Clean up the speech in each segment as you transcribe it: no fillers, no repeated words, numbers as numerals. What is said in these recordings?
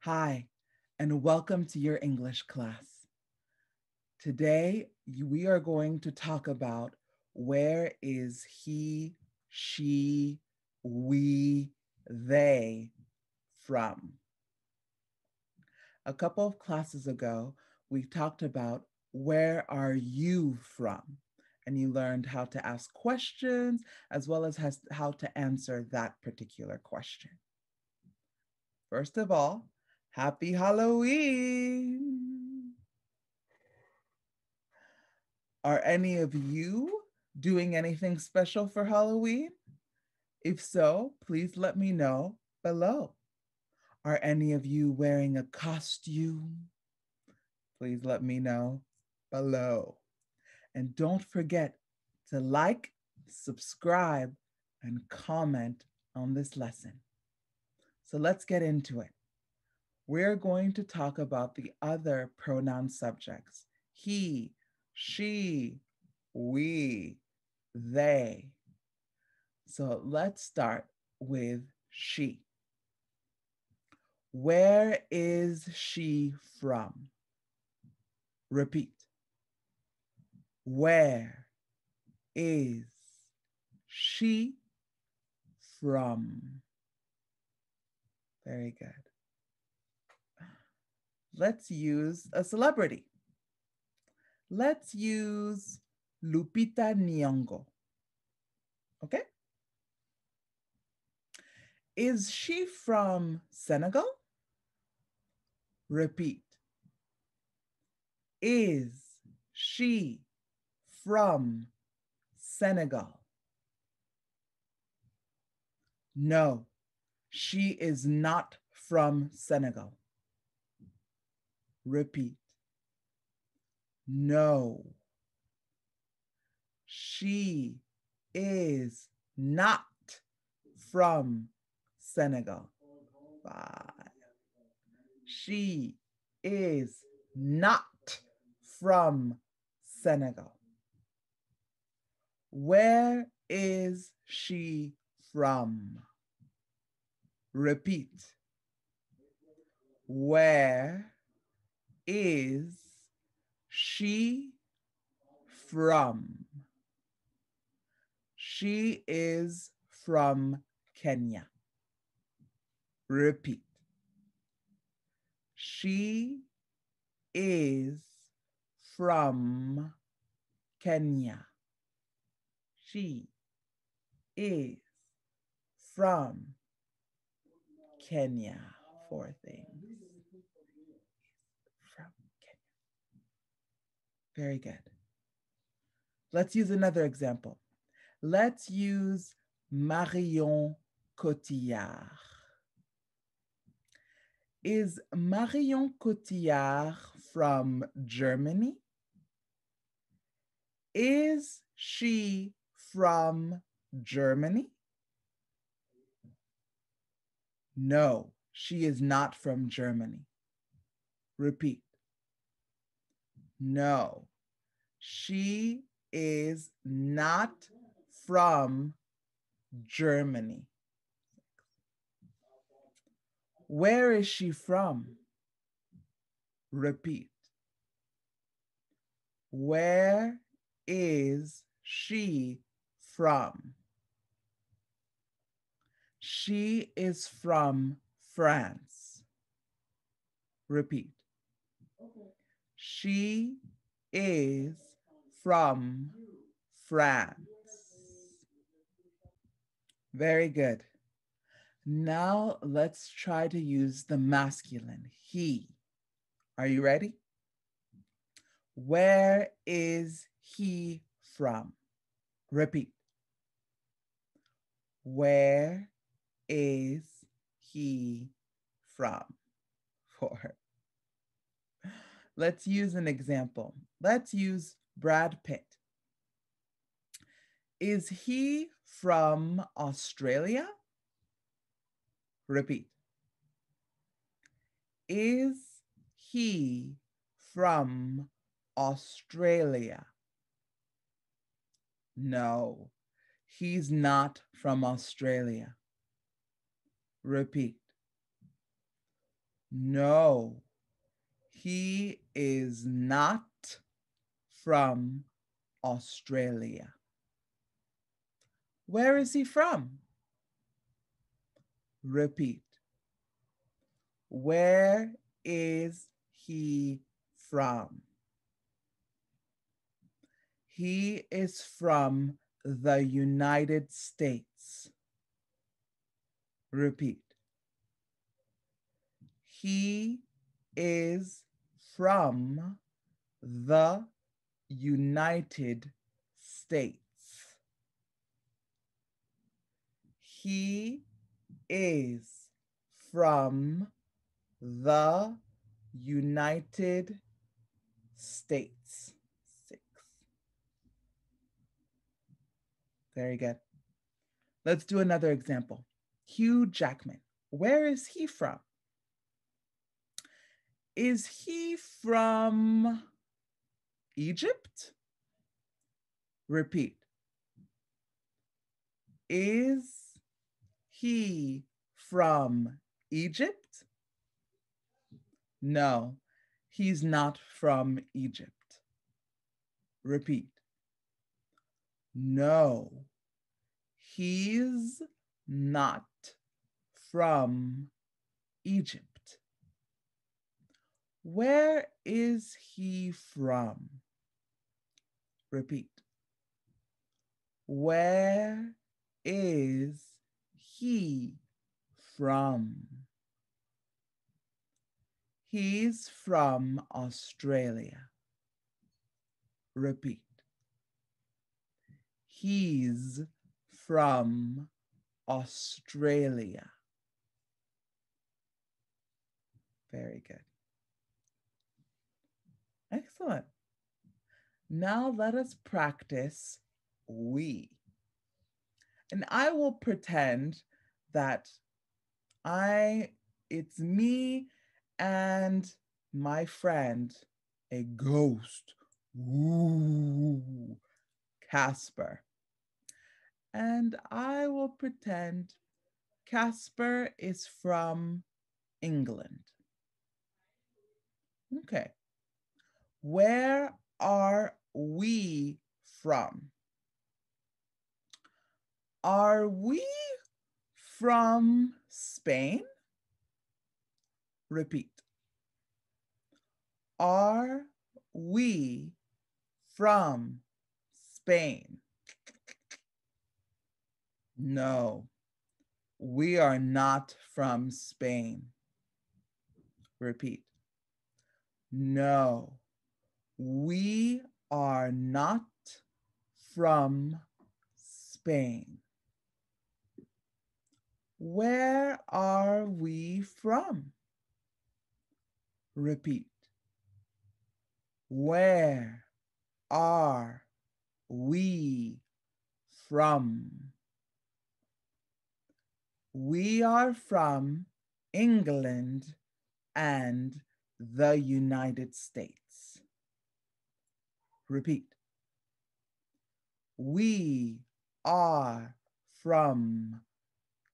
Hi, and welcome to your English class. Today, we are going to talk about where is he, she, we, they from. A couple of classes ago, we talked about where are you from? And you learned how to ask questions as well as how to answer that particular question. First of all, happy Halloween! Are any of you doing anything special for Halloween? If so, please let me know below. Are any of you wearing a costume? Please let me know below. And don't forget to like, subscribe, and comment on this lesson. So let's get into it. We're going to talk about the other pronoun subjects: he, she, we, they. So let's start with she. Where is she from? Repeat. Where is she from? Very good. Let's use a celebrity. Let's use Lupita Nyong'o. Okay? Is she from Senegal? Repeat. Is she from Senegal? No, she is not from Senegal. Repeat. No, she is not from Senegal. 5. She is not from Senegal. Where is she from? Repeat. Where is she from? She is from Kenya. Repeat. She is from Kenya. She is from Kenya. 4 things. From Kenya. Very good. Let's use another example. Let's use Marion Cotillard. Is Marion Cotillard from Germany? Is she from Germany? No, she is not from Germany. Repeat. No, she is not from Germany. Where is she from? Repeat. Where is she from? She is from France. Repeat. She is from France. Very good. Now let's try to use the masculine, he. Are you ready? Where is he from? Repeat. Where is he from? 4. Let's use an example. Let's use Brad Pitt. Is he from Australia? Repeat. Is he from Australia? No, he's not from Australia. Repeat. No, he is not from Australia. Where is he from? Repeat. Where is he from? He is from the United States. Repeat. He is from the United States. He is from the United States. 6. Very good. Let's do another example. Hugh Jackman. Where is he from? Is he from Egypt? Repeat. Is he from Egypt? No, he's not from Egypt. Repeat. No, he's not from Egypt. Where is he from? Repeat. Where is he from? He's from Australia. Repeat. He's from Australia. Very good. Excellent. Now let us practice we. And I will pretend that it's me and my friend, a ghost, ooh, Casper. And I will pretend Casper is from England. Okay. Where are we from? Are we from Spain? Repeat. Are we from Spain? No, we are not from Spain. Repeat. No, we are not from Spain. Where are we from? Repeat. Where are we from? We are from England and the United States. Repeat. We are from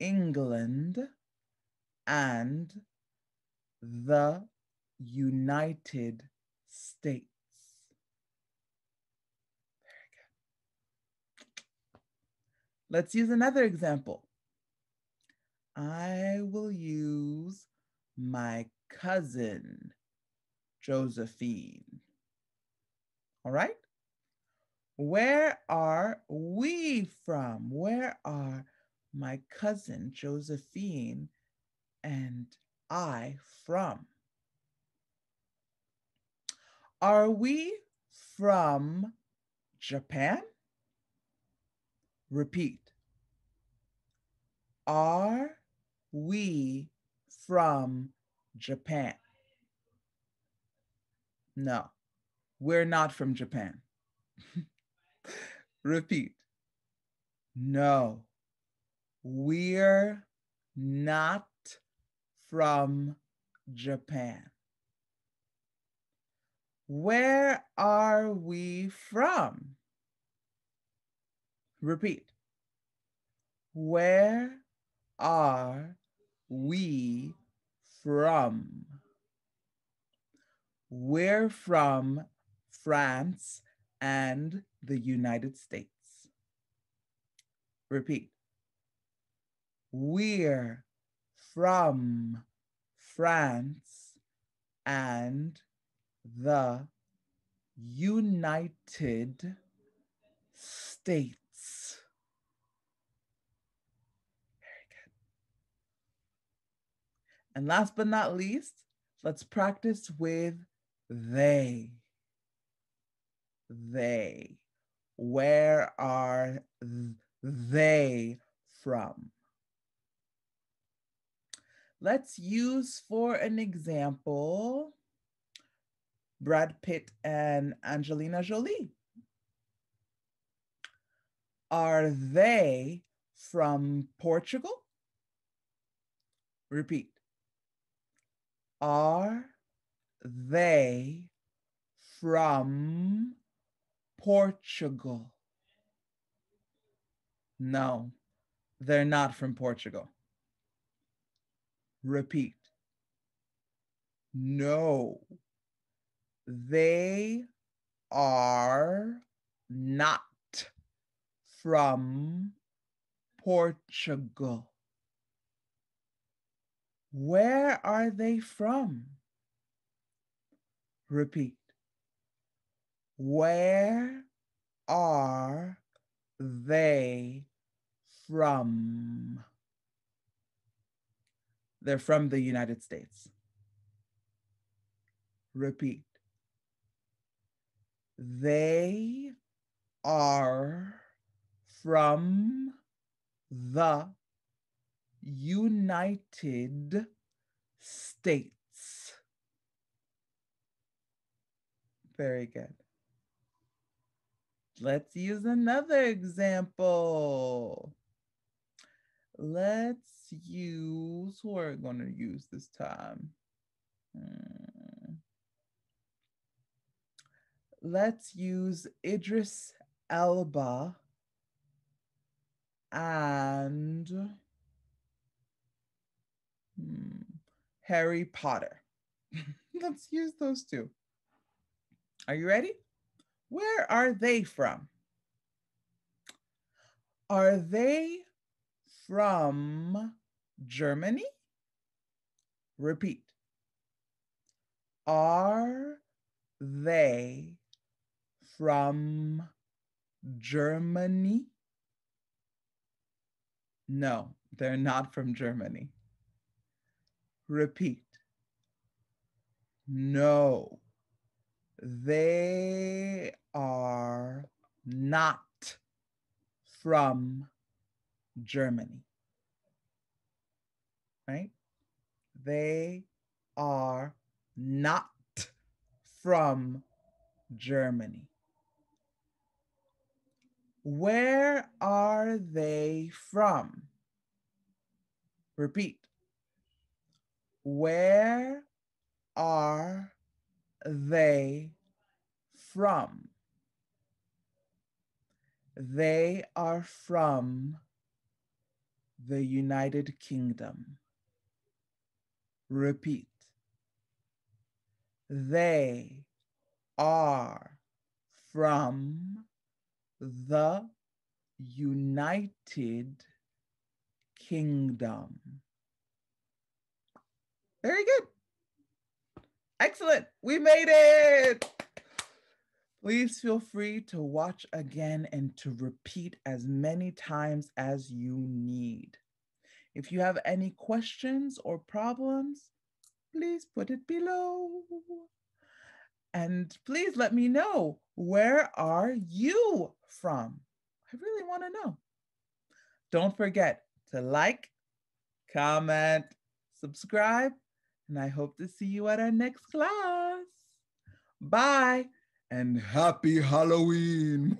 England and the United States. Very good. Let's use another example. I will use my cousin, Josephine. All right? Where are we from? Where are my cousin, Josephine, and I from? Are we from Japan? Repeat. Are we from Japan? No, we're not from Japan. Repeat. No, we're not from Japan. Where are we from? Repeat. Where are we from? We're from France and the United States. Repeat. We're from France and the United States. Very good. And last but not least, let's practice with they. They. Where are they from? Let's use for an example, Brad Pitt and Angelina Jolie. Are they from Portugal? Repeat. Are they from Portugal? No, they're not from Portugal. Repeat. No, they are not from Portugal. Where are they from? Repeat. Where are they from? They're from the United States. Repeat. They are from the United States. Very good. Let's use another example. Let's use, who are we going to use this time? Let's use Idris Elba and Harry Potter. Let's use those two. Are you ready? Where are they from? Are they from Germany? Repeat. Are they from Germany? No, they're not from Germany. Repeat. No, they are not from Germany. Right? They are not from Germany. Where are they from? Repeat. Where are they from? They are from the United Kingdom. Repeat. They are from the United Kingdom. Very good. Excellent. We made it. Please feel free to watch again and to repeat as many times as you need. If you have any questions or problems, please put it below. And please let me know, where are you from? I really want to know. Don't forget to like, comment, subscribe, and I hope to see you at our next class. Bye, and happy Halloween.